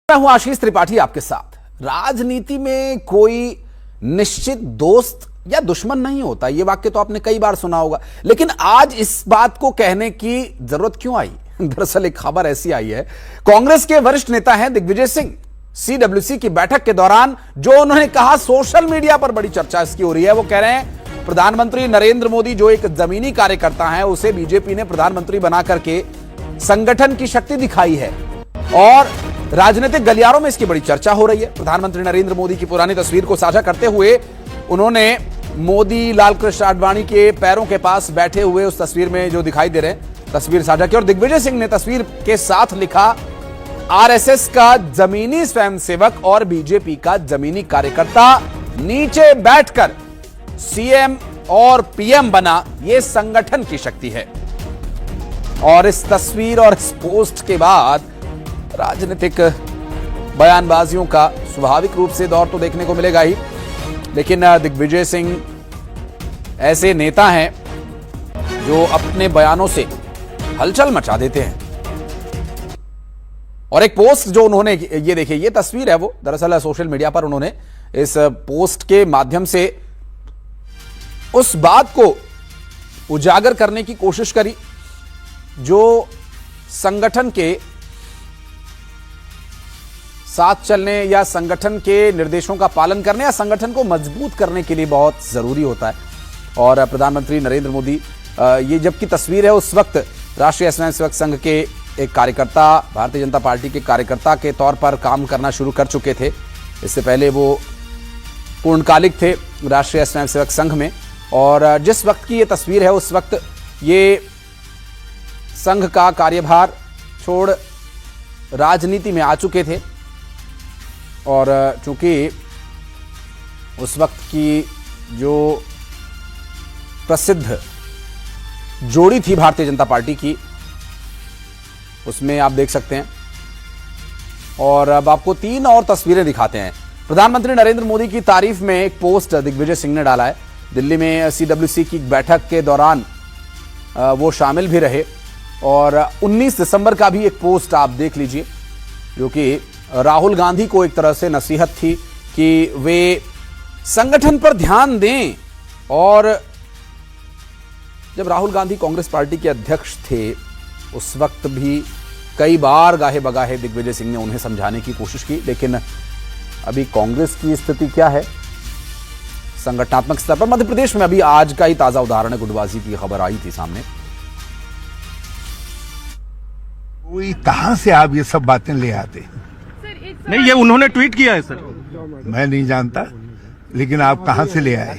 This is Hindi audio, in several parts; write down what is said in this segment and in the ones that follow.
मैं हूं आशीष त्रिपाठी आपके साथ। राजनीति में कोई निश्चित दोस्त या दुश्मन नहीं होता, यह वाक्य तो आपने कई बार सुना होगा, लेकिन आज इस बात को कहने की जरूरत क्यों आई? दरअसल एक खबर ऐसी आई है, कांग्रेस के वरिष्ठ नेता हैं दिग्विजय सिंह, CWC की बैठक के दौरान जो उन्होंने कहा, सोशल मीडिया पर बड़ी चर्चा इसकी हो रही है। वो कह रहे हैं प्रधानमंत्री नरेंद्र मोदी जो एक जमीनी कार्यकर्ता है, उसे बीजेपी ने प्रधानमंत्री बना करके संगठन की शक्ति दिखाई है और राजनीतिक गलियारों में इसकी बड़ी चर्चा हो रही है। प्रधानमंत्री नरेंद्र मोदी की पुरानी तस्वीर को साझा करते हुए उन्होंने मोदी लालकृष्ण आडवाणी के पैरों के पास बैठे हुए उस तस्वीर में जो दिखाई दे रहे हैं तस्वीर साझा की और दिग्विजय सिंह ने तस्वीर के साथ लिखा, आरएसएस का जमीनी स्वयंसेवक और बीजेपी का जमीनी कार्यकर्ता नीचे बैठकर सीएम और पीएम बना, यह संगठन की शक्ति है। और इस तस्वीर और इस पोस्ट के बाद राजनीतिक बयानबाजियों का स्वाभाविक रूप से दौर तो देखने को मिलेगा ही, लेकिन दिग्विजय सिंह ऐसे नेता हैं जो अपने बयानों से हलचल मचा देते हैं। और एक पोस्ट जो उन्होंने, ये देखिए, ये तस्वीर है, वो दरअसल सोशल मीडिया पर उन्होंने इस पोस्ट के माध्यम से उस बात को उजागर करने की कोशिश करी जो संगठन के साथ चलने या संगठन के निर्देशों का पालन करने या संगठन को मजबूत करने के लिए बहुत जरूरी होता है। और प्रधानमंत्री नरेंद्र मोदी, ये जबकि तस्वीर है उस वक्त राष्ट्रीय स्वयंसेवक संघ के एक कार्यकर्ता, भारतीय जनता पार्टी के कार्यकर्ता के तौर पर काम करना शुरू कर चुके थे। इससे पहले वो पूर्णकालिक थे राष्ट्रीय स्वयंसेवक संघ में, और जिस वक्त की ये तस्वीर है उस वक्त ये संघ का कार्यभार छोड़ राजनीति में आ चुके थे। और चूंकि उस वक्त की जो प्रसिद्ध जोड़ी थी भारतीय जनता पार्टी की, उसमें आप देख सकते हैं। और अब आपको 3 और तस्वीरें दिखाते हैं। प्रधानमंत्री नरेंद्र मोदी की तारीफ में एक पोस्ट दिग्विजय सिंह ने डाला है। दिल्ली में CWC की बैठक के दौरान वो शामिल भी रहे, और 19 दिसंबर का भी एक पोस्ट आप देख लीजिए, जो कि राहुल गांधी को एक तरह से नसीहत थी कि वे संगठन पर ध्यान दें। और जब राहुल गांधी कांग्रेस पार्टी के अध्यक्ष थे, उस वक्त भी कई बार गाहे बगाहे दिग्विजय सिंह ने उन्हें समझाने की कोशिश की, लेकिन अभी कांग्रेस की स्थिति क्या है संगठनात्मक स्तर पर? मध्य प्रदेश में अभी आज का ही ताजा उदाहरण है, गुटबाजी की खबर आई थी सामने। कहां से आप ये सब बातें ले आते हैं? नहीं, ये उन्होंने ट्वीट किया है सर। मैं नहीं जानता, लेकिन आप कहां से ले आए?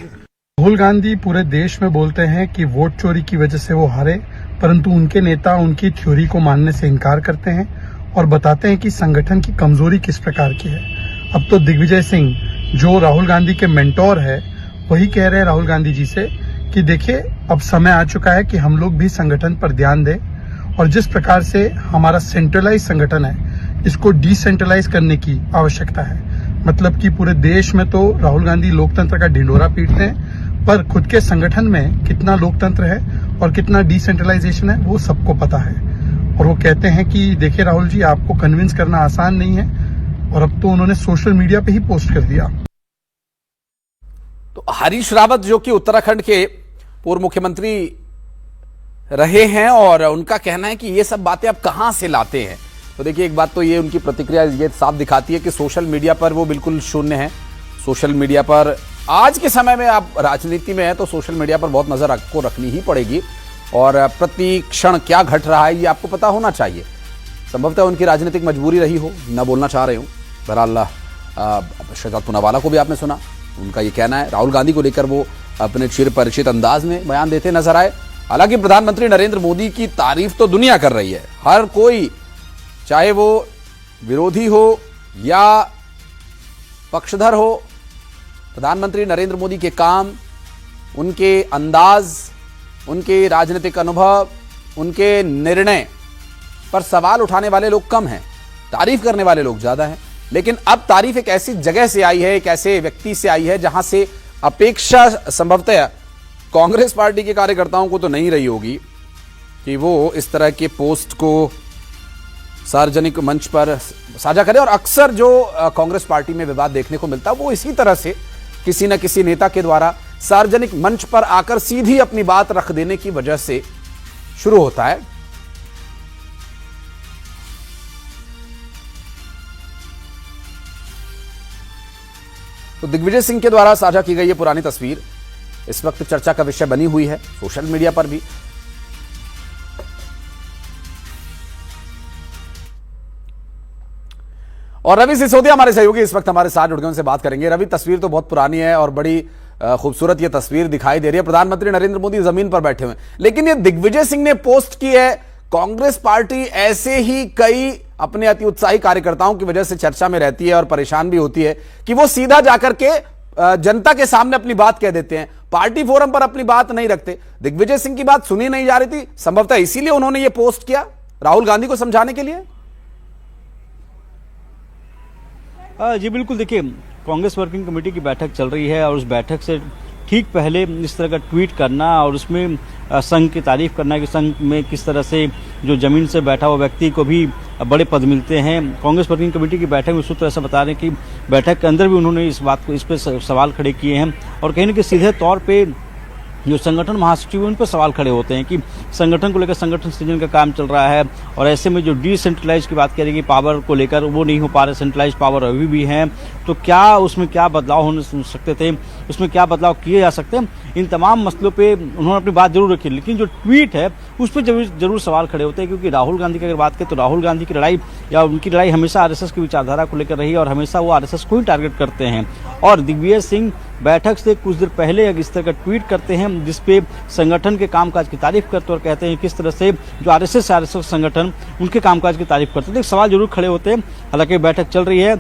राहुल गांधी पूरे देश में बोलते हैं कि वोट चोरी की वजह से वो हारे, परंतु उनके नेता उनकी थ्योरी को मानने से इनकार करते हैं और बताते हैं कि संगठन की कमजोरी किस प्रकार की है। अब तो दिग्विजय सिंह, जो राहुल गांधी के मेंटोर है, वही कह रहे हैं राहुल गांधी जी से कि देखिए, अब समय आ चुका है कि हम लोग भी संगठन पर ध्यान दें, और जिस प्रकार से हमारा सेंट्रलाइज संगठन है, इसको डिसेंट्रलाइज करने की आवश्यकता है। मतलब कि पूरे देश में तो राहुल गांधी लोकतंत्र का ढिंढोरा पीटते हैं, पर खुद के संगठन में कितना लोकतंत्र है और कितना डिसेंट्रलाइजेशन है वो सबको पता है। और वो कहते हैं कि देखिए राहुल जी, आपको कन्विंस करना आसान नहीं है, और अब तो उन्होंने सोशल मीडिया पे ही पोस्ट कर दिया। तो हरीश रावत, जो कि उत्तराखंड के पूर्व मुख्यमंत्री रहे हैं, और उनका कहना है कि ये सब बातें आप कहां से लाते हैं। तो देखिए, एक बात तो ये उनकी प्रतिक्रिया ये साफ दिखाती है कि सोशल मीडिया पर वो बिल्कुल शून्य है। सोशल मीडिया पर आज के समय में आप राजनीति में है तो सोशल मीडिया पर बहुत नजर आपको रखनी ही पड़ेगी, और प्रति क्षण क्या घट रहा है ये आपको पता होना चाहिए। संभवतः उनकी राजनीतिक मजबूरी रही हो, न बोलना चाह रहे हो। बहरहाल शहजाद पूनावाला को भी आपने सुना, उनका ये कहना है। राहुल गांधी को लेकर वो अपने चिर परिचित अंदाज में बयान देते नजर आए। हालांकि प्रधानमंत्री नरेंद्र मोदी की तारीफ तो दुनिया कर रही है, हर कोई, चाहे वो विरोधी हो या पक्षधर हो। प्रधानमंत्री नरेंद्र मोदी के काम, उनके अंदाज, उनके राजनीतिक अनुभव, उनके निर्णय पर सवाल उठाने वाले लोग कम हैं, तारीफ करने वाले लोग ज्यादा हैं। लेकिन अब तारीफ एक ऐसी जगह से आई है, एक ऐसे व्यक्ति से आई है जहां से अपेक्षा संभवतः कांग्रेस पार्टी के कार्यकर्ताओं को तो नहीं रही होगी कि वो इस तरह के पोस्ट को सार्वजनिक मंच पर साझा करें। और अक्सर जो कांग्रेस पार्टी में विवाद देखने को मिलता है वो इसी तरह से किसी न किसी नेता के द्वारा सार्वजनिक मंच पर आकर सीधी अपनी बात रख देने की वजह से शुरू होता है। तो दिग्विजय सिंह के द्वारा साझा की गई ये पुरानी तस्वीर इस वक्त चर्चा का विषय बनी हुई है सोशल मीडिया पर भी। और रवि सिसोदिया हमारे सहयोगी इस वक्त हमारे साथ जुड़ गए, उनसे बात करेंगे। रवि, तस्वीर तो बहुत पुरानी है और बड़ी खूबसूरत ये तस्वीर दिखाई दे रही है। प्रधानमंत्री नरेंद्र मोदी जमीन पर बैठे हुए हैं, लेकिन ये दिग्विजय सिंह ने पोस्ट की है। कांग्रेस पार्टी ऐसे ही कई अपने अति उत्साही कार्यकर्ताओं की वजह से चर्चा में रहती है और परेशान भी होती है कि वो सीधा जाकर के जनता के सामने अपनी बात कह देते हैं, पार्टी फोरम पर अपनी बात नहीं रखते। दिग्विजय सिंह की बात सुनी नहीं जा रही थी, संभवतः इसीलिए उन्होंने ये पोस्ट किया राहुल गांधी को समझाने के लिए। जी बिल्कुल, देखिए कांग्रेस वर्किंग कमेटी की बैठक चल रही है और उस बैठक से ठीक पहले इस तरह का ट्वीट करना और उसमें संघ की तारीफ करना कि संघ में किस तरह से जो जमीन से बैठा हुआ व्यक्ति को भी बड़े पद मिलते हैं। कांग्रेस वर्किंग कमेटी की बैठक में सूत्र ऐसा बता रहे हैं कि बैठक के अंदर भी उन्होंने इस बात को, इस पर सवाल खड़े किए हैं और कहीं ना कहीं सीधे तौर पर जो संगठन महासचिव उन पर सवाल खड़े होते हैं कि संगठन को लेकर संगठन सृजन का काम चल रहा है और ऐसे में जो डिसेंट्रलाइज की बात करेंगे पावर को लेकर वो नहीं हो पा रहे, सेंट्रलाइज पावर अभी भी है, तो क्या उसमें क्या बदलाव हो सकते थे, उसमें क्या बदलाव किए जा सकते हैं। इन तमाम मसलों पे उन्होंने अपनी बात जरूर रखी, लेकिन जो ट्वीट है उस पर जरूर सवाल खड़े होते हैं क्योंकि राहुल गांधी की अगर बात करें तो राहुल गांधी की लड़ाई या उनकी लड़ाई हमेशा आरएसएस की विचारधारा को लेकर रही है और हमेशा वो आरएसएस को ही टारगेट करते हैं। और दिग्विजय सिंह बैठक से कुछ देर पहले इस तरह का ट्वीट करते हैं जिसपे संगठन के कामकाज की तारीफ करते और कहते हैं किस तरह से जो आरएसएस संगठन उनके कामकाज की तारीफ करते हैं। सवाल जरूर खड़े होते हैं, हालांकि बैठक चल रही है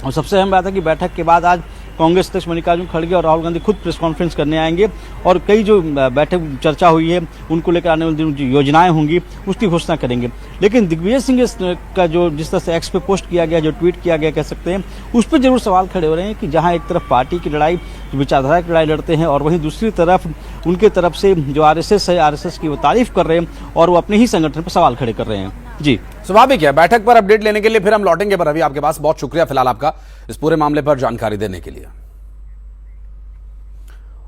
और सबसे अहम बात है कि बैठक के बाद आज कांग्रेस अध्यक्ष मल्लिकार्जुन खड़गे और राहुल गांधी खुद प्रेस कॉन्फ्रेंस करने आएंगे और कई जो बैठक चर्चा हुई है उनको लेकर आने वाले दिनों जो योजनाएं होंगी उसकी घोषणा करेंगे। लेकिन दिग्विजय सिंह का जो जिस तरह से एक्स पे पोस्ट किया गया, जो ट्वीट किया गया कह सकते हैं, उस पर जरूर सवाल खड़े हो रहे हैं कि जहां एक तरफ पार्टी की लड़ाई, विचारधारा की लड़ाई लड़ते हैं और वहीं दूसरी तरफ उनके तरफ से जो आरएसएस है, आरएसएस की वो तारीफ कर रहे हैं और वो अपने ही संगठन पर सवाल खड़े कर रहे हैं। जी स्वाभाविक है, बैठक पर अपडेट लेने के लिए फिर हम लौटेंगे। पर अभी आपके पास बहुत शुक्रिया फिलहाल आपका इस पूरे मामले पर जानकारी देने के लिए।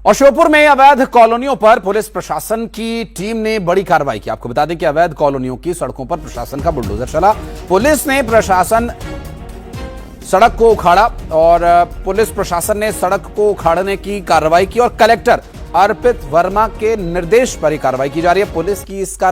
और श्योपुर में अवैध कॉलोनियों पर पुलिस प्रशासन की टीम ने बड़ी कार्रवाई की। आपको बता दें कि अवैध कॉलोनियों की सड़कों पर प्रशासन का बुलडोजर चला। पुलिस ने सड़क को उखाड़ा और पुलिस प्रशासन ने सड़क को उखाड़ने की कार्रवाई की और कलेक्टर अर्पित वर्मा के निर्देश पर ही कार्रवाई की जा रही है। पुलिस की इस कार्रवाई